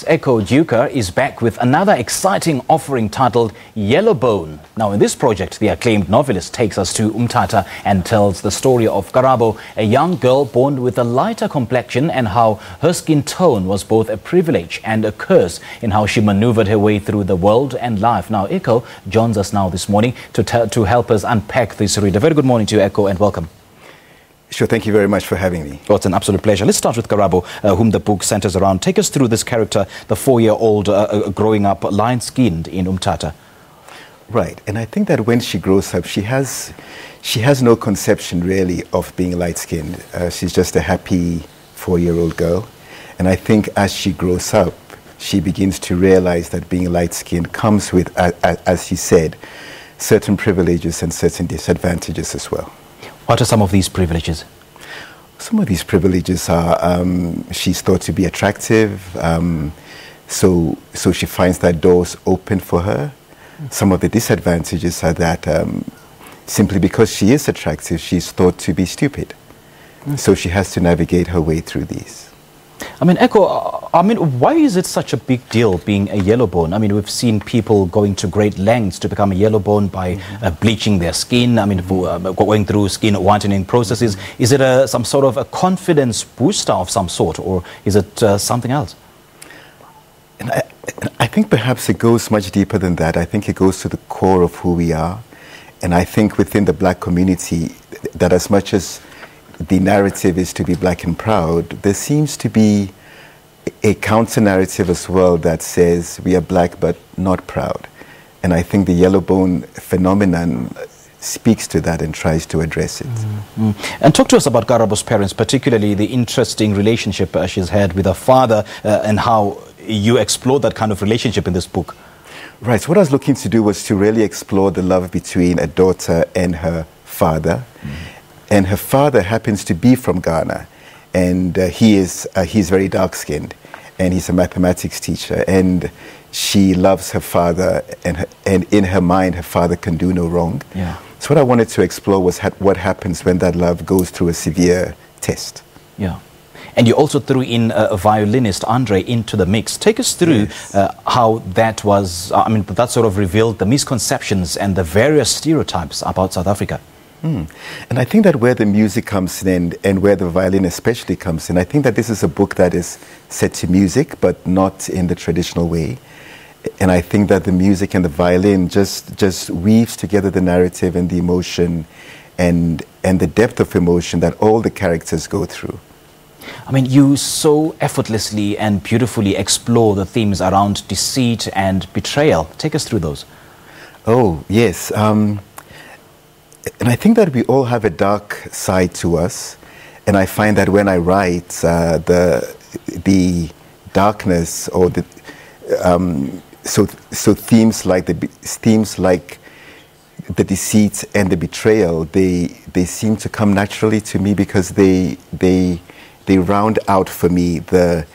Yes, Ekow Duker is back with another exciting offering titled Yellowbone. Now, in this project, the acclaimed novelist takes us to Mthatha and tells the story of Karabo, a young girl born with a lighter complexion, and how her skin tone was both a privilege and a curse in how she maneuvered her way through the world and life. Now, Ekow joins us now this morning to help us unpack this read. A very good morning to you, Ekow, and welcome. Sure, thank you very much for having me. Well, it's an absolute pleasure. Let's start with Karabo, whom the book centers around. Take us through this character, the 4-year-old growing up lion-skinned in Mthatha. Right, and I think that when she grows up, she has no conception really of being light-skinned. She's just a happy 4-year-old girl. And I think as she grows up, she begins to realize that being light-skinned comes with, as he said, certain privileges and certain disadvantages as well. What are some of these privileges? Some of these privileges are she's thought to be attractive, so she finds that doors open for her. Some of the disadvantages are that simply because she is attractive, she's thought to be stupid. So she has to navigate her way through these. I mean, Ekow, why is it such a big deal being a yellowbone? I mean, we've seen people going to great lengths to become a yellowbone by bleaching their skin, going through skin whitening processes. Is it some sort of a confidence booster of some sort, or is it something else? And I think perhaps it goes much deeper than that. I think it goes to the core of who we are. And I think within the black community, that as much as the narrative is to be black and proud, there seems to be a counter-narrative as well that says we are black but not proud. And I think the yellowbone phenomenon speaks to that and tries to address it. And talk to us about Karabo's parents, particularly the interesting relationship she's had with her father and how you explore that kind of relationship in this book. Right, so what I was looking to do was to really explore the love between a daughter and her father. And her father happens to be from Ghana, and he's very dark-skinned, and he's a mathematics teacher, and she loves her father, and in her mind, her father can do no wrong. Yeah. So what I wanted to explore was what happens when that love goes through a severe test. Yeah. And you also threw in a violinist, Andre, into the mix. Take us through how that was, that sort of revealed the misconceptions and the various stereotypes about South Africa. And I think that where the music comes in and where the violin especially comes in, I think that this is a book that is set to music, but not in the traditional way. And I think that the music and the violin just weaves together the narrative and the emotion and the depth of emotion that all the characters go through. I mean, you so effortlessly and beautifully explore the themes around deceit and betrayal. Take us through those. Oh, yes. And I think that we all have a dark side to us, and I find that when I write, the darkness or the so themes like the deceit and the betrayal, they seem to come naturally to me because they round out for me the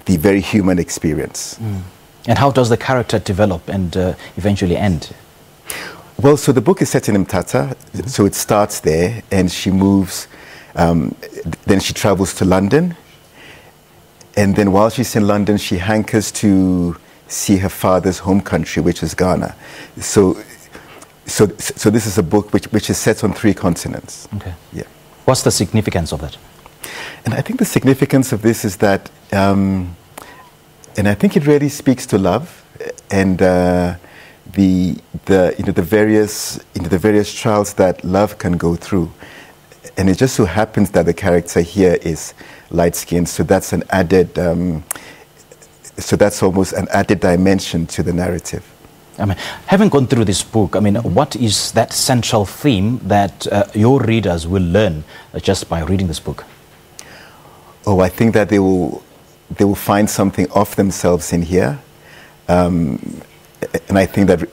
very human experience. And how does the character develop and eventually end? Well, so the book is set in Mthatha, so it starts there, and she moves, then she travels to London, and then while she's in London, she hankers to see her father's home country, which is Ghana. So this is a book which is set on 3 continents. Okay. Yeah. What's the significance of that? And I think the significance of this is that, and I think it really speaks to love, and the various trials that love can go through, and it just so happens that the character here is light-skinned, so that's an added, so that's almost an added dimension to the narrative. I mean, having gone through this book, what is that central theme that your readers will learn just by reading this book? Oh, I think that they will find something of themselves in here. And I think that,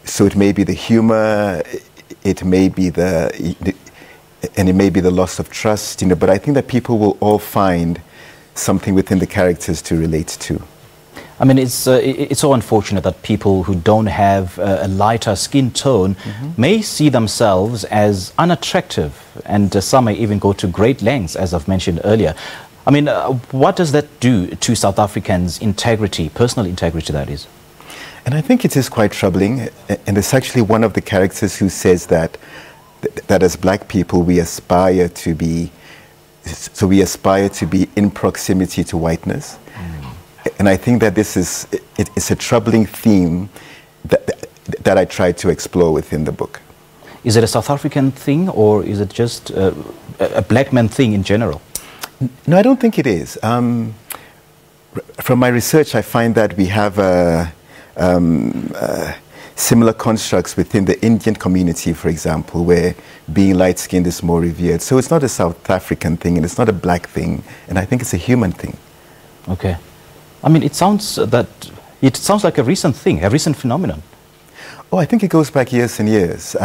so it may be the humor, it may be and it may be the loss of trust, but I think that people will all find something within the characters to relate to. It's so unfortunate that people who don't have a lighter skin tone may see themselves as unattractive, and some may even go to great lengths, as I've mentioned earlier. I mean, what does that do to South Africans' integrity, personal integrity, that is? And I think it is quite troubling. And it's actually one of the characters who says that as black people, we aspire to be, so we aspire to be in proximity to whiteness. And I think that this is, it's a troubling theme that I try to explore within the book. Is it a South African thing, or is it just a black man thing in general? No, I don't think it is. From my research, I find that we have similar constructs within the Indian community, for example, where being light-skinned is more revered. So it's not a South African thing, and it's not a black thing, and I think it's a human thing. Okay. I mean, it sounds like a recent thing, a recent phenomenon. Oh, I think it goes back years and years.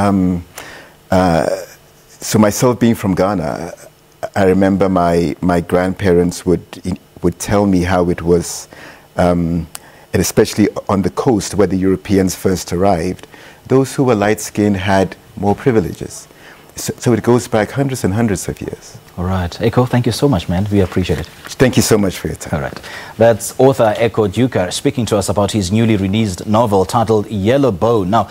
So myself being from Ghana, I remember my grandparents would tell me how it was, and especially on the coast where the Europeans first arrived, those who were light-skinned had more privileges. So it goes back hundreds and hundreds of years. All right. Ekow, thank you so much, man. We appreciate it. Thank you so much for your time. All right. That's author Ekow Duker speaking to us about his newly released novel titled Yellowbone. Now,